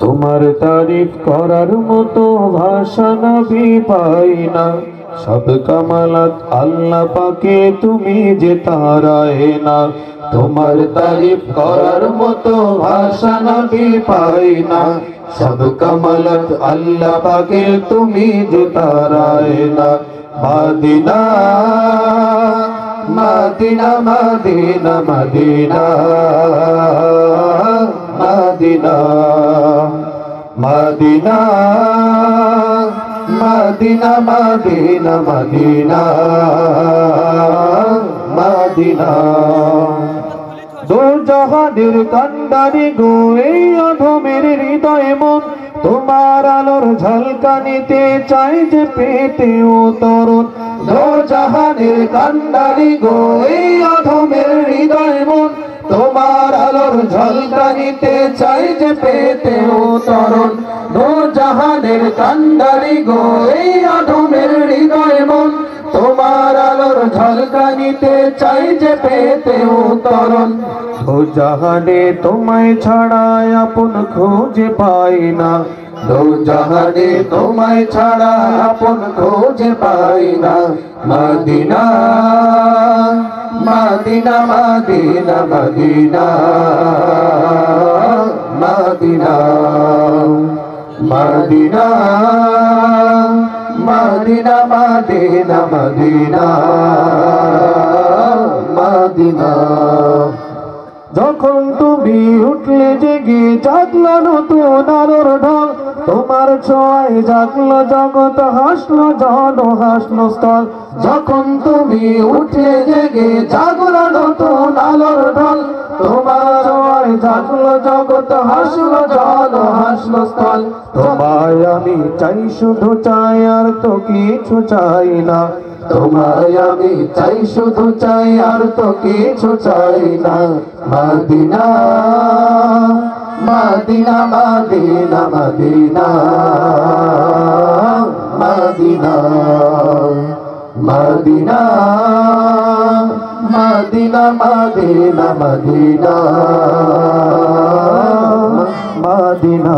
তোমার তারিফ করার মতো ভাষা নবী পাই না। সব কামালাত আল্লাহ পাকে, তুমি যে তারায় না। তোমার তারিফ করার মতো ভাষা নবী পাই না। সব কামালাত আল্লাহ পাকে, তুমি যে তারায় না। Medina Medina Medina Medina Medina Medina Medina Medina Medina Medina দো জাহানের কান্ডারি গো এই অধমের হৃদয় মন, তোমার আলোর ঝলকানিতে চাই যে পেতে ও তরুণ। দো জাহানের কান্ডারি গো এই অধমের হৃদয় মন, তোমার আলোর ঝলকানিতে চাই যে পেতে ও তরুণ। দো জাহানের কান্ডারি গো এই অধমের হৃদয় মন, তোমার আলোর ঝলকানিতে চাই যে পেতে ও তরুণ। দো জাহানে তোমায় ছাড়া আপন খুঁজে পাই না। দো জাহানে তোমায় ছাড়া আপন খুঁজে পাই না। Medina Medina Medina Medina Medina Medina Medina Medina Medina Medina যখন তুমি উঠলে জেগে জাগলো নতুন আলোর ঢল, তোমার ছোঁয়ায় জাগলো জগৎ, হাসলো জন হাসলো স্থল। যখন তুমি উঠলে জেগে জাগলো নতুন আলোর ঢল, তোমার ছোঁয়ায় জাগলো জগৎ, হাসলো জন হাসলো স্থল। তোমায় আমি চাই, শুধু চাই আর তো কিছু চাই না। তোমায় আমি চাই, শুধু চাই আর তো কিছু চাই না। Medina Medina Medina Medina Medina Medina Medina Medina Medina Medina.